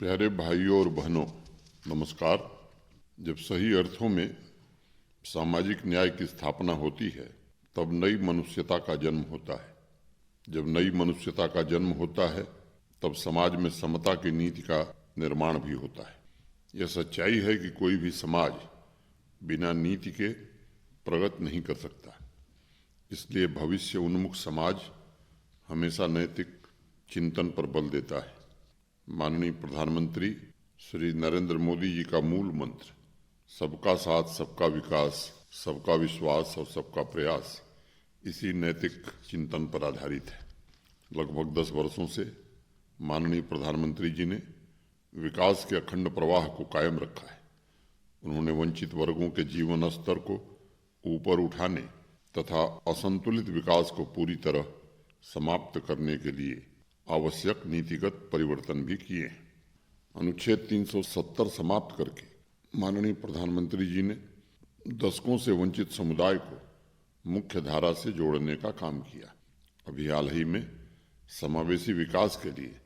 प्यारे भाइयों और बहनों, नमस्कार। जब सही अर्थों में सामाजिक न्याय की स्थापना होती है तब नई मनुष्यता का जन्म होता है। जब नई मनुष्यता का जन्म होता है तब समाज में समता की नीति का निर्माण भी होता है। यह सच्चाई है कि कोई भी समाज बिना नीति के प्रगति नहीं कर सकता। इसलिए भविष्य उन्मुख समाज हमेशा नैतिक चिंतन पर बल देता है। माननीय प्रधानमंत्री श्री नरेंद्र मोदी जी का मूल मंत्र सबका साथ, सबका विकास, सबका विश्वास और सबका प्रयास इसी नैतिक चिंतन पर आधारित है। लगभग 10 वर्षों से माननीय प्रधानमंत्री जी ने विकास के अखंड प्रवाह को कायम रखा है। उन्होंने वंचित वर्गों के जीवन स्तर को ऊपर उठाने तथा असंतुलित विकास को पूरी तरह समाप्त करने के लिए आवश्यक नीतिगत परिवर्तन भी किए हैं। अनुच्छेद 370 समाप्त करके माननीय प्रधानमंत्री जी ने दशकों से वंचित समुदाय को मुख्य धारा से जोड़ने का काम किया। अभी हाल ही में समावेशी विकास के लिए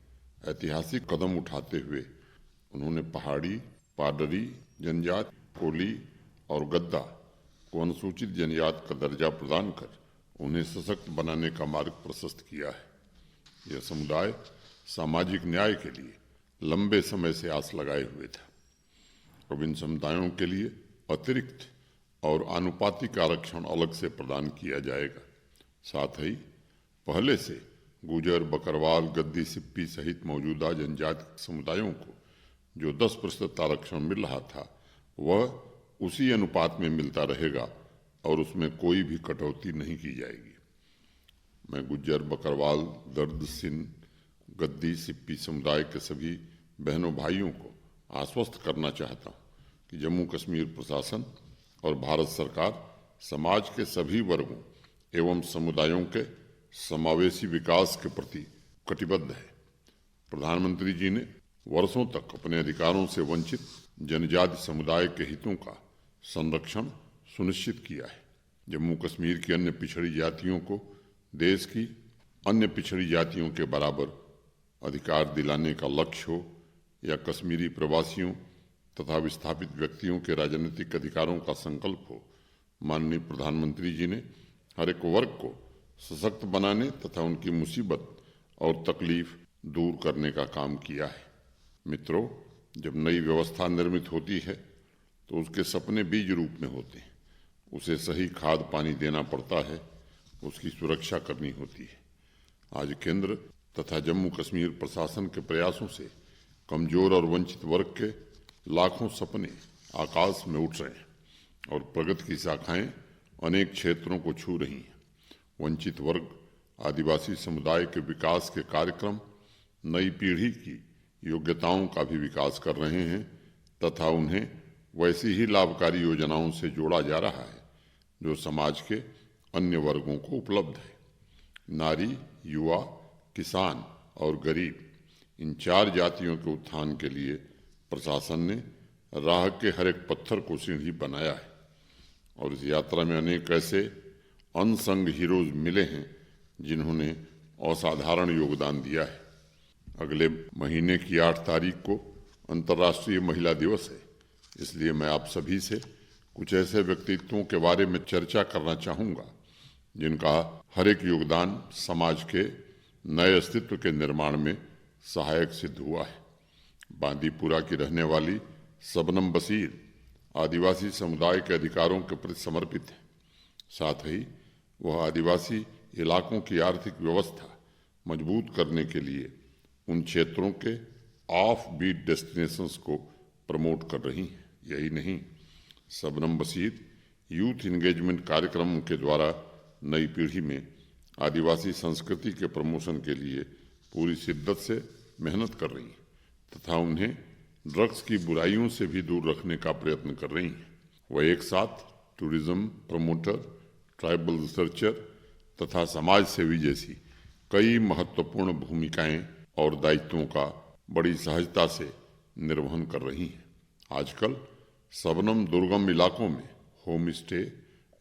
ऐतिहासिक कदम उठाते हुए उन्होंने पहाड़ी, पाडरी जनजाति, कोली और गद्दा को अनुसूचित जनजाति का दर्जा प्रदान कर उन्हें सशक्त बनाने का मार्ग प्रशस्त किया है। यह समुदाय सामाजिक न्याय के लिए लंबे समय से आस लगाए हुए था। अब इन समुदायों के लिए अतिरिक्त और आनुपातिक आरक्षण अलग से प्रदान किया जाएगा। साथ ही पहले से गुजर, बकरवाल, गद्दी, सिप्पी सहित मौजूदा जनजाति समुदायों को जो 10% आरक्षण मिल रहा था वह उसी अनुपात में मिलता रहेगा और उसमें कोई भी कटौती नहीं की जाएगी। मैं गुज्जर, बकरवाल, दर्द, सिंध, गद्दी, सिप्पी समुदाय के सभी बहनों भाइयों को आश्वस्त करना चाहता हूँ कि जम्मू कश्मीर प्रशासन और भारत सरकार समाज के सभी वर्गों एवं समुदायों के समावेशी विकास के प्रति कटिबद्ध है। प्रधानमंत्री जी ने वर्षों तक अपने अधिकारों से वंचित जनजाति समुदाय के हितों का संरक्षण सुनिश्चित किया है। जम्मू कश्मीर की अन्य पिछड़ी जातियों को देश की अन्य पिछड़ी जातियों के बराबर अधिकार दिलाने का लक्ष्य हो या कश्मीरी प्रवासियों तथा विस्थापित व्यक्तियों के राजनीतिक अधिकारों का संकल्प हो, माननीय प्रधानमंत्री जी ने हर एक वर्ग को सशक्त बनाने तथा उनकी मुसीबत और तकलीफ दूर करने का काम किया है। मित्रों, जब नई व्यवस्था निर्मित होती है तो उसके सपने बीज रूप में होते हैं। उसे सही खाद पानी देना पड़ता है, उसकी सुरक्षा करनी होती है। आज केंद्र तथा जम्मू कश्मीर प्रशासन के प्रयासों से कमजोर और वंचित वर्ग के लाखों सपने आकाश में उठ रहे हैं और प्रगति की शाखाएं अनेक क्षेत्रों को छू रही हैं। वंचित वर्ग, आदिवासी समुदाय के विकास के कार्यक्रम नई पीढ़ी की योग्यताओं का भी विकास कर रहे हैं तथा उन्हें वैसी ही लाभकारी योजनाओं से जोड़ा जा रहा है जो समाज के अन्य वर्गों को उपलब्ध है। नारी, युवा, किसान और गरीब, इन 4 जातियों के उत्थान के लिए प्रशासन ने राह के हर एक पत्थर को सीढ़ी बनाया है और इस यात्रा में अनेक ऐसे अनसंग हीरोज मिले हैं जिन्होंने असाधारण योगदान दिया है। अगले महीने की 8 तारीख को अंतर्राष्ट्रीय महिला दिवस है, इसलिए मैं आप सभी से कुछ ऐसे व्यक्तित्वों के बारे में चर्चा करना चाहूँगा जिनका हर एक योगदान समाज के नए अस्तित्व के निर्माण में सहायक सिद्ध हुआ है। बांदीपुरा की रहने वाली शबनम बशीर आदिवासी समुदाय के अधिकारों के प्रति समर्पित है। साथ ही वह आदिवासी इलाकों की आर्थिक व्यवस्था मजबूत करने के लिए उन क्षेत्रों के ऑफ बीट डेस्टिनेशंस को प्रमोट कर रही हैं। यही नहीं, शबनम बशीर यूथ इंगेजमेंट कार्यक्रमों के द्वारा नई पीढ़ी में आदिवासी संस्कृति के प्रमोशन के लिए पूरी शिद्दत से मेहनत कर रही हैं तथा उन्हें ड्रग्स की बुराइयों से भी दूर रखने का प्रयत्न कर रही हैं। वह एक साथ टूरिज्म प्रमोटर, ट्राइबल रिसर्चर तथा समाज सेवी जैसी कई महत्वपूर्ण भूमिकाएं और दायित्वों का बड़ी सहजता से निर्वहन कर रही हैं। आजकल शबनम दुर्गम इलाकों में home stay,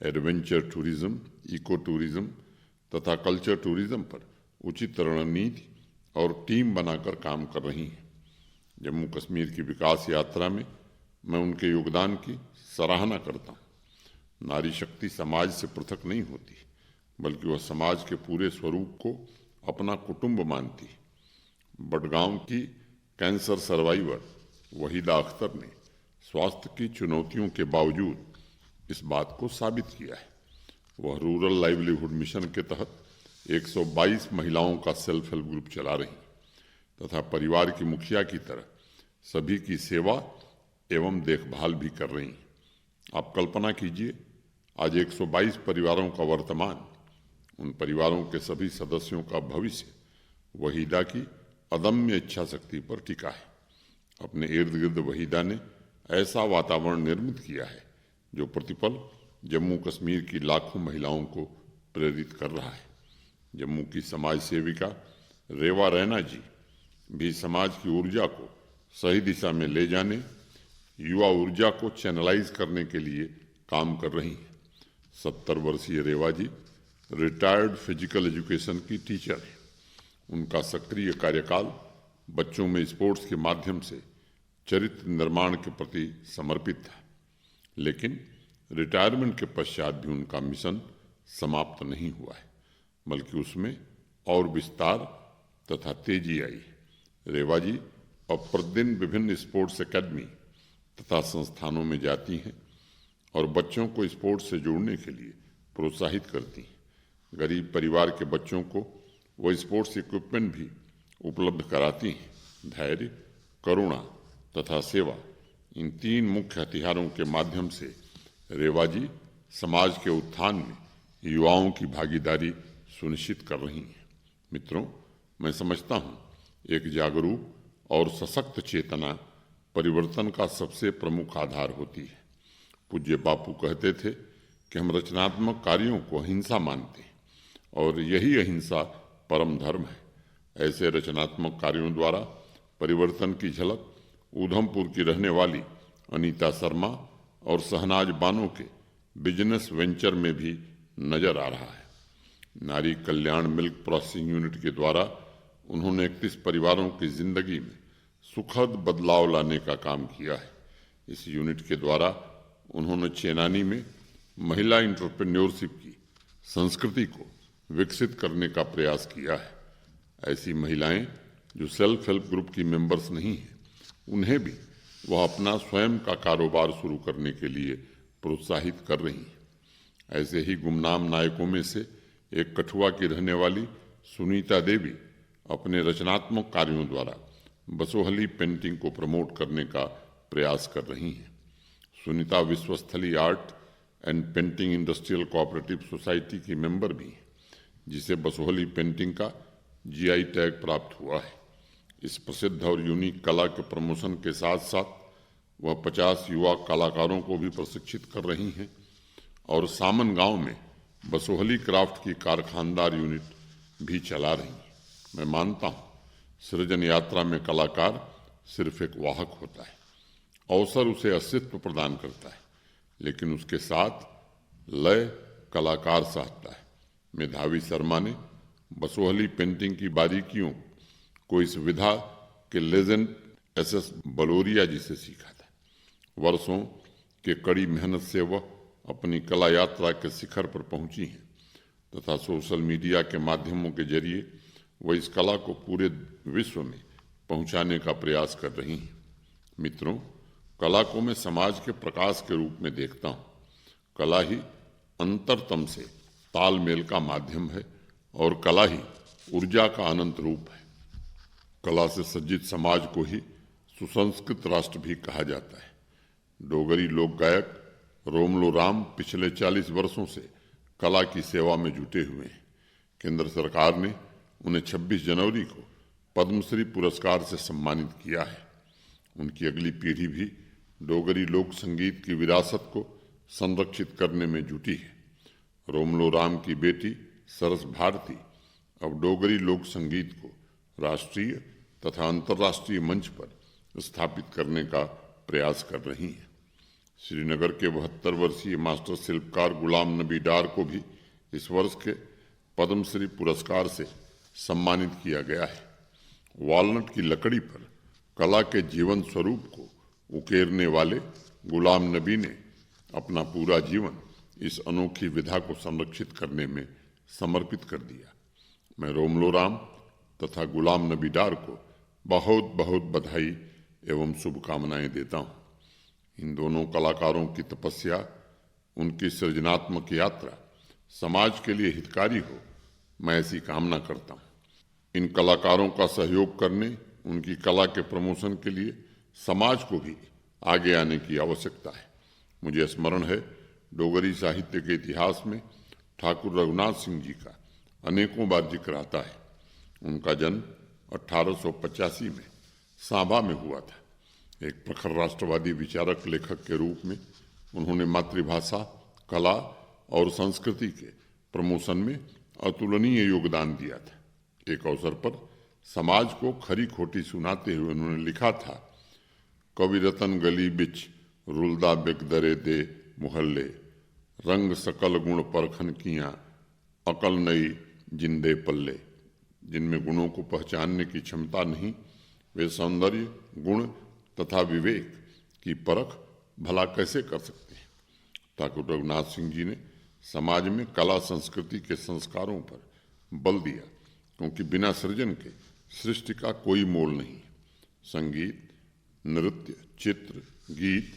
adventure tourism, eco tourism तथा कल्चर टूरिज्म पर उचित रणनीति और टीम बनाकर काम कर रही हैं। जम्मू कश्मीर की विकास यात्रा में मैं उनके योगदान की सराहना करता हूँ। नारी शक्ति समाज से पृथक नहीं होती, बल्कि वह समाज के पूरे स्वरूप को अपना कुटुंब मानती है। बडगांव की कैंसर सर्वाइवर वहीदा अख्तर ने स्वास्थ्य की चुनौतियों के बावजूद इस बात को साबित किया है। वह रूरल लाइवलीहुड मिशन के तहत 122 महिलाओं का सेल्फ हेल्प ग्रुप चला रही तथा परिवार की मुखिया की तरह सभी की सेवा एवं देखभाल भी कर रही हैं। आप कल्पना कीजिए, आज 122 परिवारों का वर्तमान, उन परिवारों के सभी सदस्यों का भविष्य वहीदा की अदम्य इच्छा शक्ति पर टिका है। अपने इर्द गिर्द वहीदा ने ऐसा वातावरण निर्मित किया है जो प्रतिपल जम्मू कश्मीर की लाखों महिलाओं को प्रेरित कर रहा है। जम्मू की समाज सेविका रेवा रैना जी भी समाज की ऊर्जा को सही दिशा में ले जाने, युवा ऊर्जा को चैनलाइज करने के लिए काम कर रही हैं। 70 वर्षीय रेवा जी रिटायर्ड फिजिकल एजुकेशन की टीचर है। उनका सक्रिय कार्यकाल बच्चों में स्पोर्ट्स के माध्यम से चरित्र निर्माण के प्रति समर्पित था, लेकिन रिटायरमेंट के पश्चात भी उनका मिशन समाप्त नहीं हुआ है, बल्कि उसमें और विस्तार तथा तेजी आई। रेवा जी अब प्रतिदिन विभिन्न स्पोर्ट्स एकेडमी तथा संस्थानों में जाती हैं और बच्चों को स्पोर्ट्स से जोड़ने के लिए प्रोत्साहित करती हैं। गरीब परिवार के बच्चों को वो स्पोर्ट्स इक्विपमेंट भी उपलब्ध कराती हैं। धैर्य, करुणा तथा सेवा, इन 3 मुख्य हथियारों के माध्यम से रेवा जी समाज के उत्थान में युवाओं की भागीदारी सुनिश्चित कर रही हैं। मित्रों, मैं समझता हूँ एक जागरूक और सशक्त चेतना परिवर्तन का सबसे प्रमुख आधार होती है। पूज्य बापू कहते थे कि हम रचनात्मक कार्यों को अहिंसा मानते हैं और यही अहिंसा परम धर्म है। ऐसे रचनात्मक कार्यों द्वारा परिवर्तन की झलक उधमपुर की रहने वाली अनीता शर्मा और शहनाज बानो के बिजनेस वेंचर में भी नजर आ रहा है। नारी कल्याण मिल्क प्रोसेसिंग यूनिट के द्वारा उन्होंने 31 परिवारों की जिंदगी में सुखद बदलाव लाने का काम किया है। इस यूनिट के द्वारा उन्होंने चेनानी में महिला एंटरप्रेन्योरशिप की संस्कृति को विकसित करने का प्रयास किया है। ऐसी महिलाएं जो सेल्फ हेल्प ग्रुप की मेंबर्स नहीं हैं, उन्हें भी वह अपना स्वयं का कारोबार शुरू करने के लिए प्रोत्साहित कर रही हैं। ऐसे ही गुमनाम नायकों में से एक कठुआ की रहने वाली सुनीता देवी अपने रचनात्मक कार्यों द्वारा बसोहली पेंटिंग को प्रमोट करने का प्रयास कर रही हैं। Sunita Vishwasthali art and painting industrial cooperative society की मेंबर भी हैं, जिसे बसोहली पेंटिंग का जीआई टैग प्राप्त हुआ है। इस प्रसिद्ध और यूनिक कला के प्रमोशन के साथ साथ वह 50 युवा कलाकारों को भी प्रशिक्षित कर रही हैं और सामन गांव में बसोहली क्राफ्ट की कारखानदार यूनिट भी चला रही हैं। मैं मानता हूँ सृजन यात्रा में कलाकार सिर्फ एक वाहक होता है, अवसर उसे अस्तित्व प्रदान करता है, लेकिन उसके साथ लय कलाकार साधता है। मेधावी शर्मा ने बसोहली पेंटिंग की बारीकियों को इस विधा के लेजेंड एसएस बलोरिया जी से सीखा था। वर्षों के कड़ी मेहनत से वह अपनी कला यात्रा के शिखर पर पहुंची हैं तथा सोशल मीडिया के माध्यमों के जरिए वह इस कला को पूरे विश्व में पहुंचाने का प्रयास कर रही हैं। मित्रों, कला को मैं समाज के प्रकाश के रूप में देखता हूँ। कला ही अंतरतम से तालमेल का माध्यम है और कला ही ऊर्जा का अनंत रूप है। कला से सज्जित समाज को ही सुसंस्कृत राष्ट्र भी कहा जाता है। डोगरी लोक गायक रोमलो राम पिछले 40 वर्षों से कला की सेवा में जुटे हुए हैं। केंद्र सरकार ने उन्हें 26 जनवरी को पद्मश्री पुरस्कार से सम्मानित किया है। उनकी अगली पीढ़ी भी डोगरी लोक संगीत की विरासत को संरक्षित करने में जुटी है। रोमलो राम की बेटी सरस भारती अब डोगरी लोक संगीत को राष्ट्रीय तथा अंतर्राष्ट्रीय मंच पर स्थापित करने का प्रयास कर रही हैं। श्रीनगर के 72 वर्षीय मास्टर शिल्पकार गुलाम नबी डार को भी इस वर्ष के पद्मश्री पुरस्कार से सम्मानित किया गया है। वॉलनट की लकड़ी पर कला के जीवन स्वरूप को उकेरने वाले गुलाम नबी ने अपना पूरा जीवन इस अनोखी विधा को संरक्षित करने में समर्पित कर दिया। मैं रोमलो राम तथा गुलाम नबी डार को बहुत बहुत बधाई एवं शुभकामनाएं देता हूँ। इन दोनों कलाकारों की तपस्या, उनकी सृजनात्मक यात्रा समाज के लिए हितकारी हो, मैं ऐसी कामना करता हूँ। इन कलाकारों का सहयोग करने, उनकी कला के प्रमोशन के लिए समाज को भी आगे आने की आवश्यकता है। मुझे स्मरण है, डोगरी साहित्य के इतिहास में ठाकुर रघुनाथ सिंह जी का अनेकों बार जिक्र आता है। उनका जन्म 1885 में सांबा में हुआ था। एक प्रखर राष्ट्रवादी विचारक लेखक के रूप में उन्होंने मातृभाषा, कला और संस्कृति के प्रमोशन में अतुलनीय योगदान दिया था। एक अवसर पर समाज को खरी खोटी सुनाते हुए उन्होंने लिखा था, कवि रतन गली बिच रुलदा बेकदरे दे मुहल्ले, रंग सकल गुण परखन किया अकल नई जिंदे पल्ले। जिनमें गुणों को पहचानने की क्षमता नहीं, वे सौंदर्य, गुण तथा विवेक की परख भला कैसे कर सकते हैं। ठाकुर रघुनाथ सिंह जी ने समाज में कला संस्कृति के संस्कारों पर बल दिया, क्योंकि बिना सृजन के सृष्टि का कोई मोल नहीं है। संगीत, नृत्य, चित्र, गीत,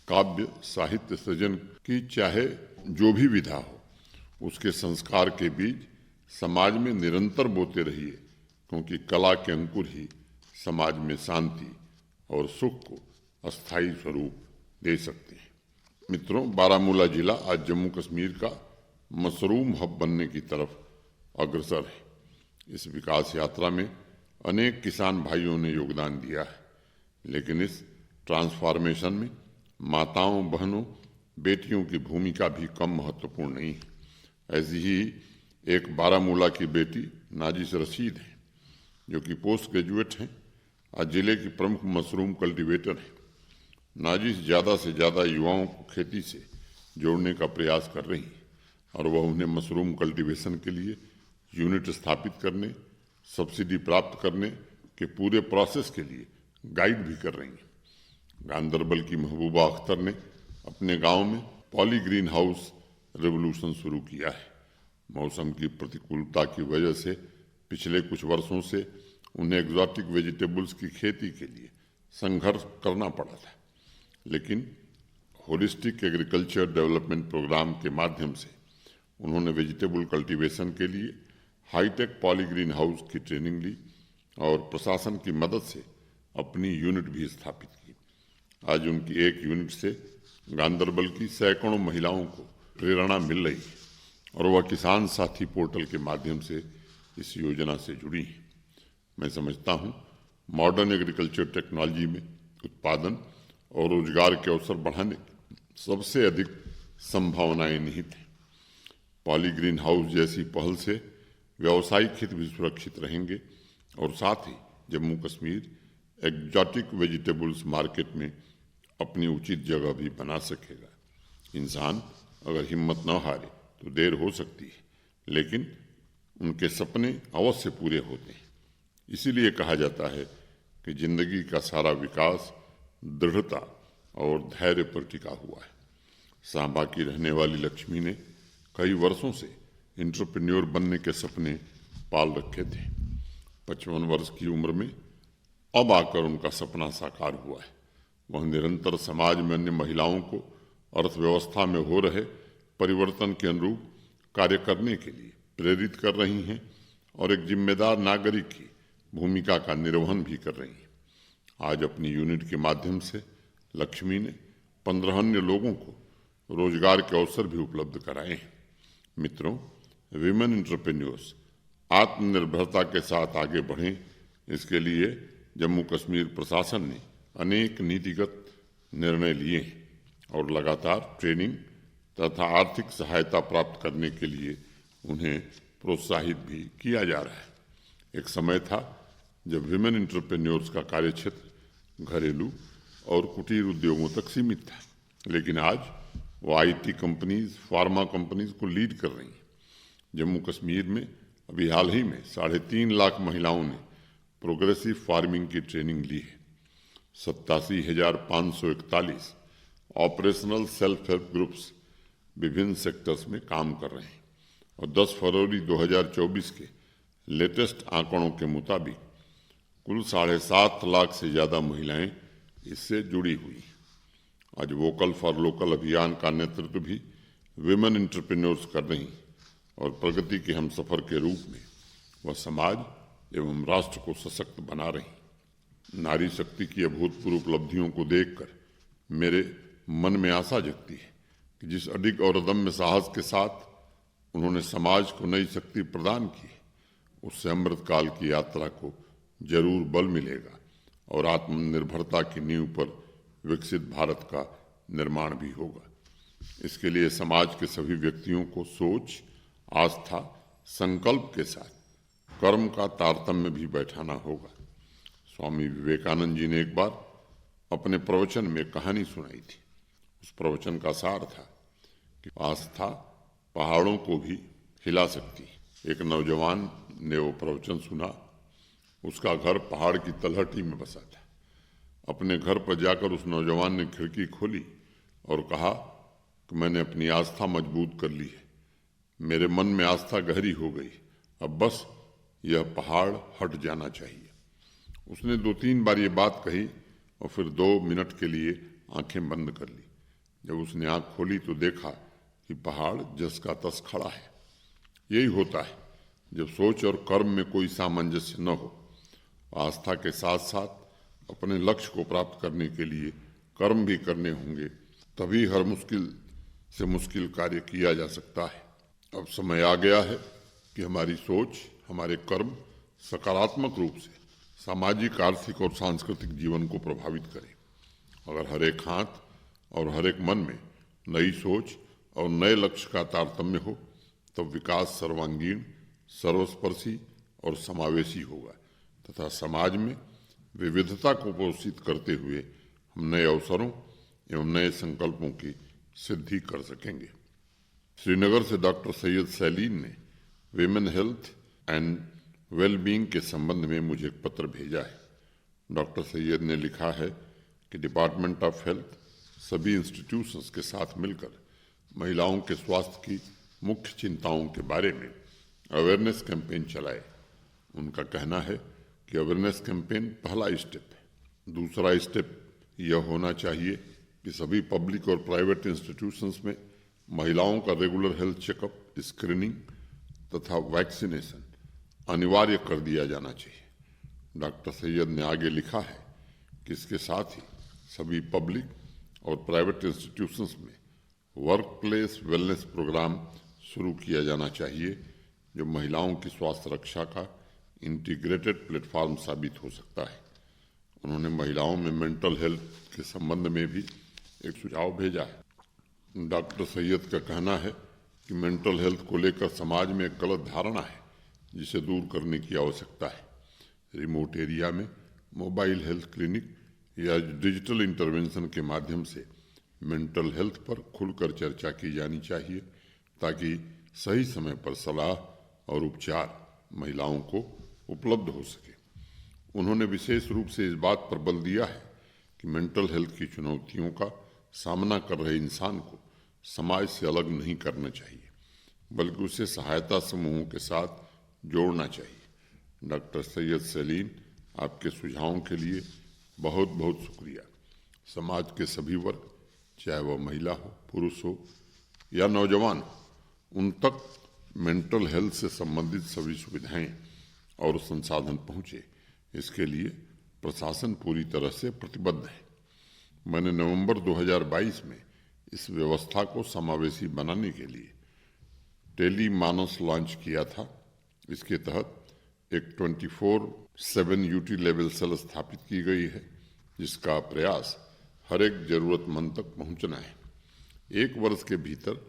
काव्य, साहित्य सृजन की चाहे जो भी विधा हो, उसके संस्कार के बीज समाज में निरंतर बोते रहिए, क्योंकि कला के अंकुर ही समाज में शांति और सुख को अस्थायी स्वरूप दे सकते हैं। मित्रों, बारामूला जिला आज जम्मू कश्मीर का मशरूम हब बनने की तरफ अग्रसर है। इस विकास यात्रा में अनेक किसान भाइयों ने योगदान दिया है, लेकिन इस ट्रांसफॉर्मेशन में माताओं, बहनों, बेटियों की भूमिका भी कम महत्वपूर्ण नहीं है। ऐसी ही एक बारामूला की बेटी नाजिश रशीद हैं, जो कि पोस्ट ग्रेजुएट हैं, आज जिले की प्रमुख मशरूम कल्टीवेटर हैं। नाजिश ज़्यादा से ज़्यादा युवाओं को खेती से जोड़ने का प्रयास कर रही हैं और वह उन्हें मशरूम कल्टीवेशन के लिए यूनिट स्थापित करने, सब्सिडी प्राप्त करने के पूरे प्रोसेस के लिए गाइड भी कर रही हैं। गांदरबल की महबूबा अख्तर ने अपने गांव में पॉली ग्रीन हाउस रेवोल्यूशन शुरू किया है। मौसम की प्रतिकूलता की वजह से पिछले कुछ वर्षों से उन्हें एग्जॉटिक वेजिटेबल्स की खेती के लिए संघर्ष करना पड़ा था, लेकिन होलिस्टिक एग्रीकल्चर डेवलपमेंट प्रोग्राम के माध्यम से उन्होंने वेजिटेबल कल्टीवेशन के लिए हाईटेक पॉली ग्रीन हाउस की ट्रेनिंग ली और प्रशासन की मदद से अपनी यूनिट भी स्थापित की। आज उनकी एक यूनिट से गांदरबल की सैकड़ों महिलाओं को प्रेरणा मिल रही है और वह किसान साथी पोर्टल के माध्यम से इस योजना से जुड़ी हैं। मैं समझता हूँ, मॉडर्न एग्रीकल्चर टेक्नोलॉजी में उत्पादन और रोजगार के अवसर बढ़ाने सबसे अधिक संभावनाएं निहित हैं। पॉली ग्रीन हाउस जैसी पहल से व्यावसायिक हित भी सुरक्षित रहेंगे और साथ ही Jammu Kashmir exotic vegetables market में अपनी उचित जगह भी बना सकेगा। इंसान अगर हिम्मत न हारे तो देर हो सकती है, लेकिन उनके सपने अवश्य पूरे होते हैं। इसीलिए कहा जाता है कि जिंदगी का सारा विकास दृढ़ता और धैर्य पर टिका हुआ है। सांबा की रहने वाली लक्ष्मी ने कई वर्षों से एंटरप्रेन्योर बनने के सपने पाल रखे थे। 55 वर्ष की उम्र में अब आकर उनका सपना साकार हुआ है। वह निरंतर समाज में अन्य महिलाओं को अर्थव्यवस्था में हो रहे परिवर्तन के अनुरूप कार्य करने के लिए प्रेरित कर रही हैं और एक जिम्मेदार नागरिक की भूमिका का निर्वहन भी कर रही हैं। आज अपनी यूनिट के माध्यम से लक्ष्मी ने 15 अन्य लोगों को रोजगार के अवसर भी उपलब्ध कराए हैं। मित्रों, विमेन एंटरप्रेन्योर्स आत्मनिर्भरता के साथ आगे बढ़ें, इसके लिए जम्मू कश्मीर प्रशासन ने अनेक नीतिगत निर्णय लिए हैं और लगातार ट्रेनिंग तथा आर्थिक सहायता प्राप्त करने के लिए उन्हें प्रोत्साहित भी किया जा रहा है। एक समय था जब विमेन एंटरप्रेन्योर्स का कार्यक्षेत्र घरेलू और कुटीर उद्योगों तक सीमित था, लेकिन आज वो आईटी कंपनीज, फार्मा कंपनीज को लीड कर रही हैं। जम्मू कश्मीर में अभी हाल ही में 3.5 लाख महिलाओं ने प्रोग्रेसिव फार्मिंग की ट्रेनिंग ली है। 87,541 ऑपरेशनल सेल्फ हेल्प ग्रुप्स विभिन्न सेक्टर्स में काम कर रहे हैं और 10 फरवरी 2024 के लेटेस्ट आंकड़ों के मुताबिक कुल 7.5 लाख से ज़्यादा महिलाएं इससे जुड़ी हुई। आज वोकल फॉर लोकल अभियान का नेतृत्व भी विमेन एंटरप्रेन्योर्स कर रही और प्रगति के हमसफर के रूप में वह समाज एवं राष्ट्र को सशक्त बना रही। नारी शक्ति की अभूतपूर्व उपलब्धियों को देखकर मेरे मन में आशा जगती है कि जिस अडिग और अदम्य साहस के साथ उन्होंने समाज को नई शक्ति प्रदान की है, उससे अमृतकाल की यात्रा को जरूर बल मिलेगा और आत्मनिर्भरता की नींव पर विकसित भारत का निर्माण भी होगा। इसके लिए समाज के सभी व्यक्तियों को सोच, आस्था, संकल्प के साथ कर्म का तारतम्य भी बैठाना होगा। स्वामी विवेकानंद जी ने एक बार अपने प्रवचन में कहानी सुनाई थी। उस प्रवचन का सार था कि आस्था पहाड़ों को भी हिला सकती है। एक नौजवान ने वो प्रवचन सुना। उसका घर पहाड़ की तलहटी में बसा था। अपने घर पर जाकर उस नौजवान ने खिड़की खोली और कहा कि मैंने अपनी आस्था मजबूत कर ली है, मेरे मन में आस्था गहरी हो गई, अब बस यह पहाड़ हट जाना चाहिए। उसने 2-3 बार ये बात कही और फिर 2 मिनट के लिए आंखें बंद कर ली। जब उसने आंख खोली तो देखा कि पहाड़ जस का तस खड़ा है। यही होता है जब सोच और कर्म में कोई सामंजस्य न हो। आस्था के साथ साथ अपने लक्ष्य को प्राप्त करने के लिए कर्म भी करने होंगे, तभी हर मुश्किल से मुश्किल कार्य किया जा सकता है। अब समय आ गया है कि हमारी सोच, हमारे कर्म सकारात्मक रूप से सामाजिक, आर्थिक और सांस्कृतिक जीवन को प्रभावित करें। अगर हर एक हाथ और हर एक मन में नई सोच और नए लक्ष्य का तारतम्य हो तब विकास सर्वांगीण, सर्वस्पर्शी और समावेशी होगा तथा समाज में विविधता को पोषित करते हुए हम नए अवसरों एवं नए संकल्पों की सिद्धि कर सकेंगे। श्रीनगर से डॉक्टर सैयद सैलीन ने विमेन हेल्थ एंड वेलबींग के संबंध में मुझे एक पत्र भेजा है। डॉक्टर सैयद ने लिखा है कि डिपार्टमेंट ऑफ हेल्थ सभी इंस्टीट्यूशंस के साथ मिलकर महिलाओं के स्वास्थ्य की मुख्य चिंताओं के बारे में अवेयरनेस कैंपेन चलाए। उनका कहना है कि अवेयरनेस कैंपेन पहला स्टेप है। दूसरा स्टेप यह होना चाहिए कि सभी पब्लिक और प्राइवेट इंस्टीट्यूशंस में महिलाओं का रेगुलर हेल्थ चेकअप, स्क्रीनिंग तथा वैक्सीनेशन अनिवार्य कर दिया जाना चाहिए। डॉक्टर सैयद ने आगे लिखा है कि इसके साथ ही सभी पब्लिक और प्राइवेट इंस्टीट्यूशंस में वर्क प्लेस वेलनेस प्रोग्राम शुरू किया जाना चाहिए जो महिलाओं की स्वास्थ्य रक्षा का इंटीग्रेटेड प्लेटफॉर्म साबित हो सकता है। उन्होंने महिलाओं में मेंटल हेल्थ के संबंध में भी एक सुझाव भेजा है। डॉक्टर सैयद का कहना है कि मेंटल हेल्थ को लेकर समाज में एक गलत धारणा है जिसे दूर करने की आवश्यकता है। रिमोट एरिया में मोबाइल हेल्थ क्लिनिक या डिजिटल इंटरवेंशन के माध्यम से मेंटल हेल्थ पर खुलकर चर्चा की जानी चाहिए ताकि सही समय पर सलाह और उपचार महिलाओं को उपलब्ध हो सके। उन्होंने विशेष रूप से इस बात पर बल दिया है कि मेंटल हेल्थ की चुनौतियों का सामना कर रहे इंसान को समाज से अलग नहीं करना चाहिए बल्कि उसे सहायता समूहों के साथ जोड़ना चाहिए। डॉक्टर सैयद सैलीन, आपके सुझावों के लिए बहुत बहुत शुक्रिया। समाज के सभी वर्ग, चाहे वह महिला हो, पुरुष हो या नौजवान हो, उन तक मेंटल हेल्थ से संबंधित सभी सुविधाएं और संसाधन पहुंचे, इसके लिए प्रशासन पूरी तरह से प्रतिबद्ध है। मैंने नवंबर 2022 में इस व्यवस्था को समावेशी बनाने के लिए टेली मानस लॉन्च किया था। इसके तहत एक 24/7 यूटी लेवल सेल स्थापित की गई है जिसका प्रयास हर एक जरूरतमंद तक पहुंचना है। 1 वर्ष के भीतर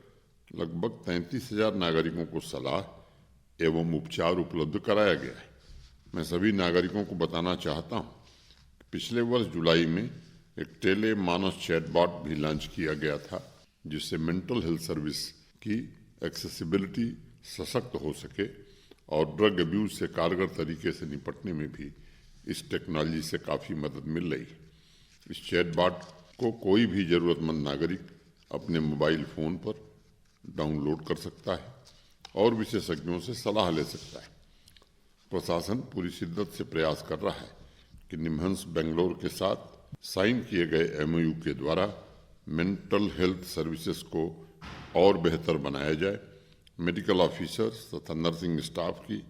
लगभग 33,000 नागरिकों को सलाह एवं उपचार उपलब्ध कराया गया है। मैं सभी नागरिकों को बताना चाहता हूं कि पिछले वर्ष जुलाई में एक टेले मानस चैटबॉट भी लॉन्च किया गया था जिससे मेंटल हेल्थ सर्विस की एक्सेसिबिलिटी सशक्त हो सके और ड्रग अब्यूज से कारगर तरीके से निपटने में भी इस टेक्नोलॉजी से काफ़ी मदद मिल रही है। इस चैटबॉट को कोई भी जरूरतमंद नागरिक अपने मोबाइल फोन पर डाउनलोड कर सकता है और विशेषज्ञों से सलाह ले सकता है। प्रशासन पूरी शिद्दत से प्रयास कर रहा है कि निमहंस बेंगलोर के साथ साइन किए गए एमओयू के द्वारा मेंटल हेल्थ सर्विसेज को और बेहतर बनाया जाए। मेडिकल ऑफिसर्स तथा नर्सिंग स्टाफ की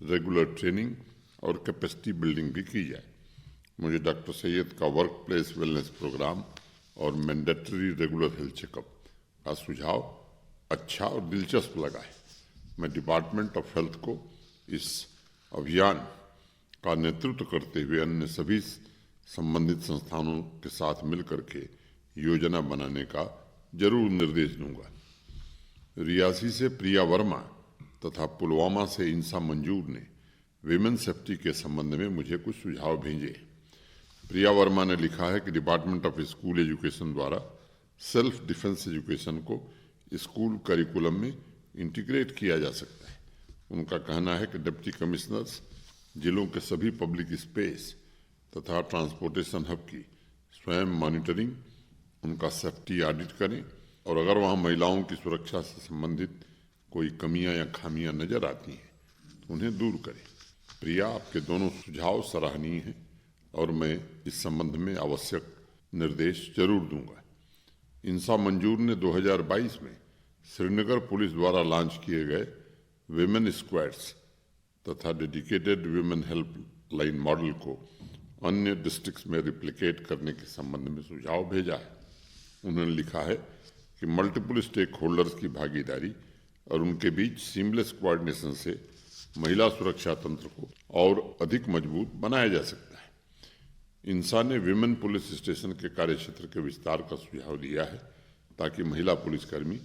रेगुलर ट्रेनिंग और कैपेसिटी बिल्डिंग भी की जाए। मुझे डॉक्टर सैयद का वर्क प्लेस वेलनेस प्रोग्राम और मैंडेटरी रेगुलर हेल्थ चेकअप का सुझाव अच्छा और दिलचस्प लगा है। मैं डिपार्टमेंट ऑफ हेल्थ को इस अभियान का नेतृत्व करते हुए अन्य सभी संबंधित संस्थानों के साथ मिलकर के योजना बनाने का जरूर निर्देश दूंगा। रियासी से प्रिया वर्मा तथा पुलवामा से इंसा मंजूर ने विमेन सेफ्टी के संबंध में मुझे कुछ सुझाव भेजे। प्रिया वर्मा ने लिखा है कि डिपार्टमेंट ऑफ स्कूल एजुकेशन द्वारा सेल्फ डिफेंस एजुकेशन को स्कूल करिकुलम में इंटीग्रेट किया जा सकता है। उनका कहना है कि डिप्टी कमिश्नर्स जिलों के सभी पब्लिक स्पेस तथा ट्रांसपोर्टेशन हब की स्वयं मॉनिटरिंग, उनका सेफ्टी ऑडिट करें और अगर वहाँ महिलाओं की सुरक्षा से संबंधित कोई कमियां या खामियां नजर आती हैं तो उन्हें दूर करें। प्रिया, आपके दोनों सुझाव सराहनीय हैं और मैं इस संबंध में आवश्यक निर्देश जरूर दूंगा। इंसा मंजूर ने 2022 में श्रीनगर पुलिस द्वारा लॉन्च किए गए विमेन स्क्वाड्स तथा डेडिकेटेड विमेन हेल्पलाइन मॉडल को अन्य डिस्ट्रिक्ट्स में रिप्लिकेट करने के संबंध में सुझाव भेजा है। उन्होंने लिखा है कि मल्टीपल स्टेक होल्डर्स की भागीदारी और उनके बीच सीमलेस कोऑर्डिनेशन से महिला सुरक्षा तंत्र को और अधिक मजबूत बनाया जा सकता है। इंसा ने विमेन पुलिस स्टेशन के कार्यक्षेत्र के विस्तार का सुझाव दिया है ताकि महिला पुलिसकर्मी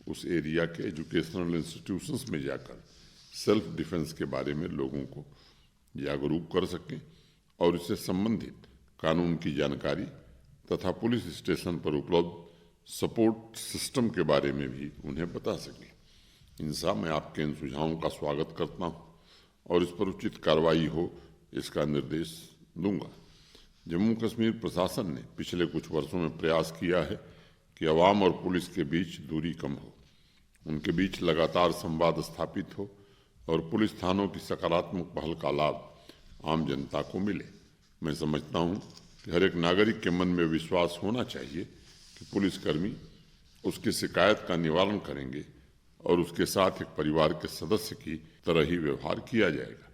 उस एरिया के एजुकेशनल इंस्टीट्यूशंस में जाकर सेल्फ डिफेंस के बारे में लोगों को जागरूक कर सकें और इससे संबंधित कानून की जानकारी तथा पुलिस स्टेशन पर उपलब्ध सपोर्ट सिस्टम के बारे में भी उन्हें बता सकें। इंसा, मैं आपके इन सुझावों का स्वागत करता हूं और इस पर उचित कार्रवाई हो इसका निर्देश दूंगा। जम्मू कश्मीर प्रशासन ने पिछले कुछ वर्षों में प्रयास किया है कि अवाम और पुलिस के बीच दूरी कम हो, उनके बीच लगातार संवाद स्थापित हो और पुलिस थानों की सकारात्मक पहल का लाभ आम जनता को मिले। मैं समझता हूं कि हर एक नागरिक के मन में विश्वास होना चाहिए कि पुलिसकर्मी उसकी शिकायत का निवारण करेंगे और उसके साथ एक परिवार के सदस्य की तरह ही व्यवहार किया जाएगा।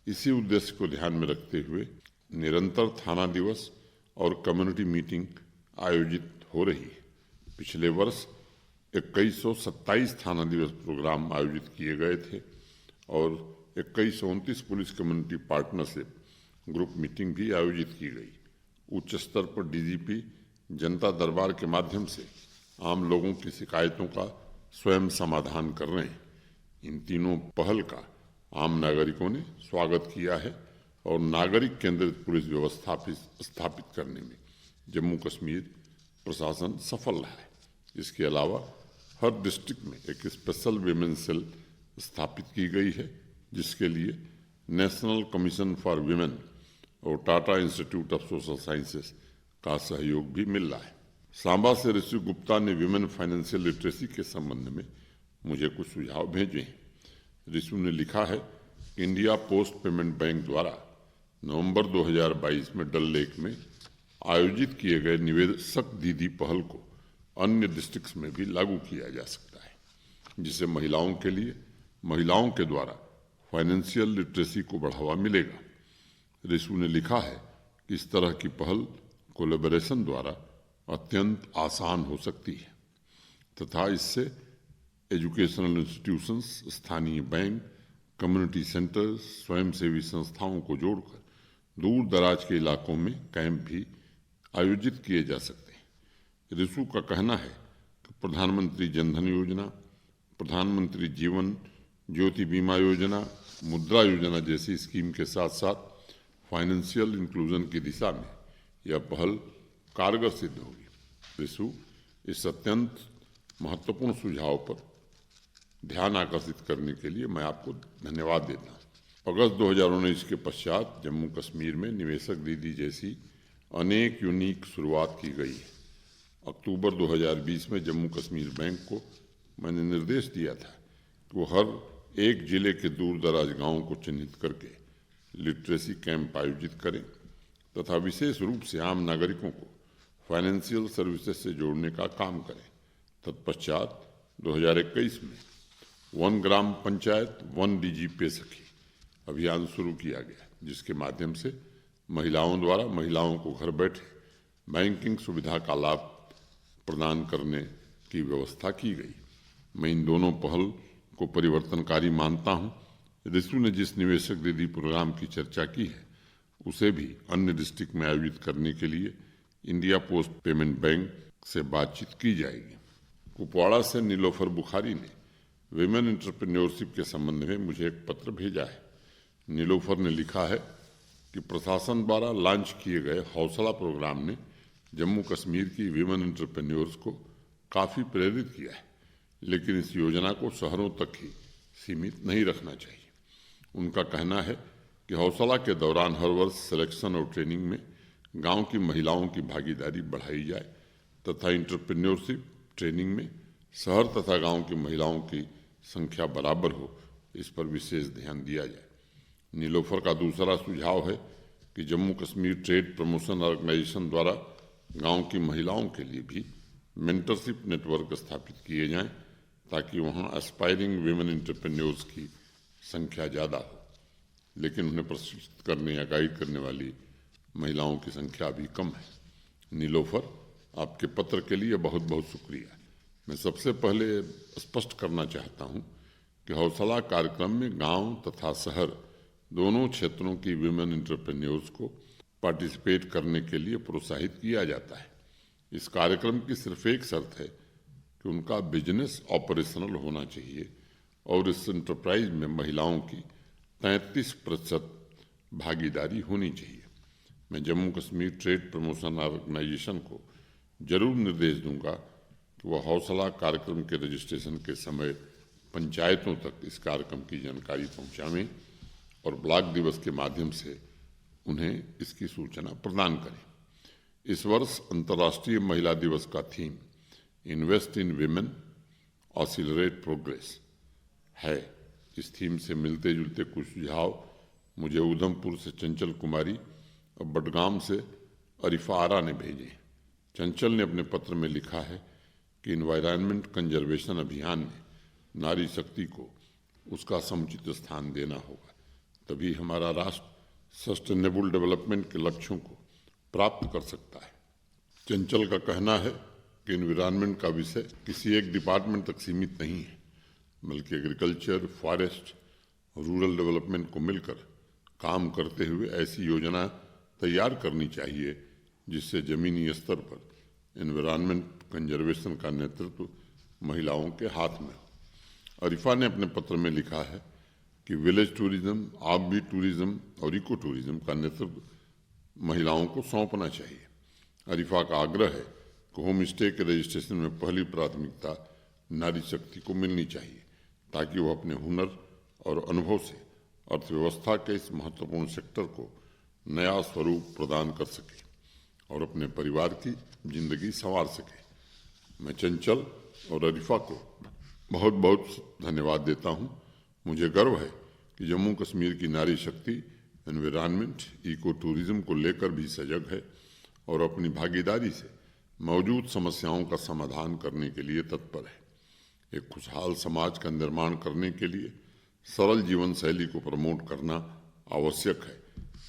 इसी उद्देश्य को ध्यान में रखते हुए निरंतर थाना दिवस और कम्युनिटी मीटिंग आयोजित हो रही है। पिछले वर्ष 2127 थाना दिवस प्रोग्राम आयोजित किए गए थे और 2129 police community partnership group meeting भी आयोजित की गई। उच्च स्तर पर डीजीपी जनता दरबार के माध्यम से आम लोगों की शिकायतों का स्वयं समाधान कर रहे हैं। इन तीनों पहल का आम नागरिकों ने स्वागत किया है और नागरिक केंद्रित पुलिस व्यवस्था स्थापित करने में जम्मू कश्मीर प्रशासन सफल रहा है। इसके अलावा हर डिस्ट्रिक्ट में एक स्पेशल विमेन सेल स्थापित की गई है जिसके लिए नेशनल कमीशन फॉर विमेन और Tata institute of social sciences का सहयोग भी मिल रहा है। सांबा से ऋषि गुप्ता ने विमेन फाइनेंशियल लिटरेसी के संबंध में मुझे कुछ सुझाव भेजे हैं। ऋषि ने लिखा है कि इंडिया पोस्ट पेमेंट बैंक द्वारा नवंबर 2022 में डल लेक में आयोजित किए गए निवेशक दीदी पहल को अन्य डिस्ट्रिक्ट्स में भी लागू किया जा सकता है, जिससे महिलाओं के द्वारा फाइनेंशियल लिटरेसी को बढ़ावा मिलेगा। ऋषि ने लिखा है कि इस तरह की पहल कोलैबोरेशन द्वारा अत्यंत आसान हो सकती है तथा इससे एजुकेशनल इंस्टीट्यूशंस, स्थानीय बैंक, कम्युनिटी सेंटर्स, स्वयंसेवी संस्थाओं को जोड़कर दूर दराज के इलाकों में कैंप भी आयोजित किए जा सकते हैं। ऋषि का कहना है कि प्रधानमंत्री जनधन योजना, प्रधानमंत्री जीवन ज्योति बीमा योजना, मुद्रा योजना जैसी स्कीम के साथ साथ फाइनेंशियल इंक्लूजन की दिशा में यह पहल कारगर सिद्ध होगी। ऋषि इस अत्यंत महत्वपूर्ण सुझाव पर ध्यान आकर्षित करने के लिए मैं आपको धन्यवाद देता हूँ। अगस्त 2019 के पश्चात जम्मू कश्मीर में निवेशक दीदी जैसी अनेक यूनिक शुरुआत की गई है। अक्टूबर 2020 में जम्मू कश्मीर बैंक को मैंने निर्देश दिया था कि वो हर एक जिले के दूर दराज गाँवों को चिन्हित करके लिटरेसी कैंप आयोजित करें तथा विशेष रूप से आम नागरिकों को फाइनेंशियल सर्विसेज से जोड़ने का काम करें। तत्पश्चात 2021 में 1 ग्राम पंचायत 1 DG पे सखी अभियान शुरू किया गया, जिसके माध्यम से महिलाओं द्वारा महिलाओं को घर बैठे बैंकिंग सुविधा का लाभ प्रदान करने की व्यवस्था की गई। मैं इन दोनों पहल को परिवर्तनकारी मानता हूं। रितु ने जिस निवेशक दीदी प्रोग्राम की चर्चा की है उसे भी अन्य डिस्ट्रिक्ट में आयोजित करने के लिए इंडिया पोस्ट पेमेंट बैंक से बातचीत की जाएगी। कुपवाड़ा से नीलोफर बुखारी ने विमेन एंटरप्रेन्योरशिप के संबंध में मुझे एक पत्र भेजा है। नीलोफर ने लिखा है कि प्रशासन द्वारा लॉन्च किए गए हौसला प्रोग्राम ने जम्मू कश्मीर की विमेन एंटरप्रेन्योर्स को काफ़ी प्रेरित किया है, लेकिन इस योजना को शहरों तक ही सीमित नहीं रखना चाहिए। उनका कहना है कि हौसला के दौरान हर वर्ष सिलेक्शन और ट्रेनिंग में गांव की महिलाओं की भागीदारी बढ़ाई जाए तथा एंटरप्रेन्योरशिप ट्रेनिंग में शहर तथा गांव की महिलाओं की संख्या बराबर हो, इस पर विशेष ध्यान दिया जाए। नीलोफर का दूसरा सुझाव है कि Jammu Kashmir trade promotion organisation द्वारा गांव की महिलाओं के लिए भी मेंटरशिप नेटवर्क स्थापित किए जाएं ताकि वहां एस्पायरिंग विमेन एंटरप्रेन्योर्स की संख्या ज़्यादा हो, लेकिन उन्हें प्रशिक्षित करने या गाइड करने वाली महिलाओं की संख्या अभी कम है। नीलोफर, आपके पत्र के लिए बहुत बहुत शुक्रिया। मैं सबसे पहले स्पष्ट करना चाहता हूं कि हौसला कार्यक्रम में गांव तथा शहर दोनों क्षेत्रों की विमेन एंटरप्रेन्योर्स को पार्टिसिपेट करने के लिए प्रोत्साहित किया जाता है। इस कार्यक्रम की सिर्फ एक शर्त है कि उनका बिजनेस ऑपरेशनल होना चाहिए और इस एंटरप्राइज में महिलाओं की 33% भागीदारी होनी चाहिए। मैं Jammu Kashmir trade promotion organisation को जरूर निर्देश दूंगा कि वह हौसला कार्यक्रम के रजिस्ट्रेशन के समय पंचायतों तक इस कार्यक्रम की जानकारी पहुंचावें और ब्लॉक दिवस के माध्यम से उन्हें इसकी सूचना प्रदान करें। इस वर्ष अंतर्राष्ट्रीय महिला दिवस का theme invest in women accelerate progress है। इस थीम से मिलते जुलते कुछ सुझाव मुझे उधमपुर से चंचल कुमारी और बडगाम से अरिफा आरा ने भेजे। चंचल ने अपने पत्र में लिखा है कि इन्वायरमेंट कंजर्वेशन अभियान में नारी शक्ति को उसका समुचित स्थान देना होगा, तभी हमारा राष्ट्र सस्टेनेबल डेवलपमेंट के लक्ष्यों को प्राप्त कर सकता है। चंचल का कहना है कि इन्वायरमेंट का विषय किसी एक डिपार्टमेंट तक सीमित नहीं है, बल्कि एग्रीकल्चर, फॉरेस्ट, रूरल डेवलपमेंट को मिलकर काम करते हुए ऐसी योजना तैयार करनी चाहिए जिससे जमीनी स्तर पर एनवायरनमेंट कंजर्वेशन का नेतृत्व महिलाओं के हाथ में हो। अरिफा ने अपने पत्र में लिखा है कि विलेज टूरिज्म, ऑफ-बीट टूरिज्म और इको टूरिज्म का नेतृत्व महिलाओं को सौंपना चाहिए। अरिफा का आग्रह है कि होम स्टे के रजिस्ट्रेशन में पहली प्राथमिकता नारी शक्ति को मिलनी चाहिए ताकि वह अपने हुनर और अनुभव से अर्थव्यवस्था के इस महत्वपूर्ण सेक्टर को नया स्वरूप प्रदान कर सके और अपने परिवार की जिंदगी संवार सके। मैं चंचल और अरिफा को बहुत बहुत धन्यवाद देता हूं। मुझे गर्व है कि जम्मू कश्मीर की नारी शक्ति एनवायरनमेंट, इको टूरिज्म को लेकर भी सजग है और अपनी भागीदारी से मौजूद समस्याओं का समाधान करने के लिए तत्पर है। एक खुशहाल समाज का निर्माण करने के लिए सरल जीवन शैली को प्रमोट करना आवश्यक है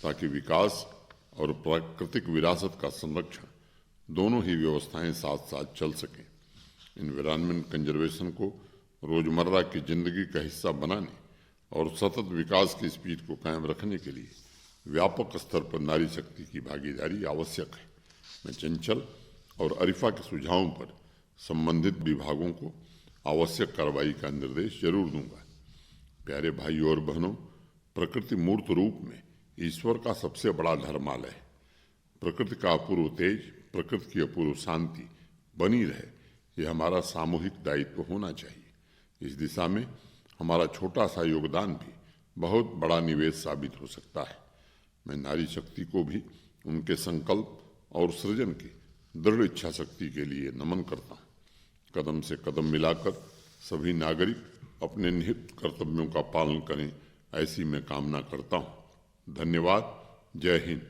ताकि विकास और प्राकृतिक विरासत का संरक्षण दोनों ही व्यवस्थाएं साथ साथ चल सकें। एनवायरनमेंट कंजर्वेशन को रोजमर्रा की जिंदगी का हिस्सा बनाने और सतत विकास की स्पीड को कायम रखने के लिए व्यापक स्तर पर नारी शक्ति की भागीदारी आवश्यक है। मैं चंचल और अरिफा के सुझावों पर संबंधित विभागों को आवश्यक कार्रवाई का निर्देश जरूर दूंगा। प्यारे भाइयों और बहनों, प्रकृति मूर्त रूप में ईश्वर का सबसे बड़ा धर्मालय है। प्रकृति का अपूर्व तेज, प्रकृति की अपूर्व शांति बनी रहे, यह हमारा सामूहिक दायित्व होना चाहिए। इस दिशा में हमारा छोटा सा योगदान भी बहुत बड़ा निवेश साबित हो सकता है। मैं नारी शक्ति को भी उनके संकल्प और सृजन की दृढ़ इच्छा शक्ति के लिए नमन करता हूँ। कदम से कदम मिलाकर सभी नागरिक अपने निहित कर्तव्यों का पालन करें, ऐसी मैं कामना करता हूँ। धन्यवाद। जय हिंद।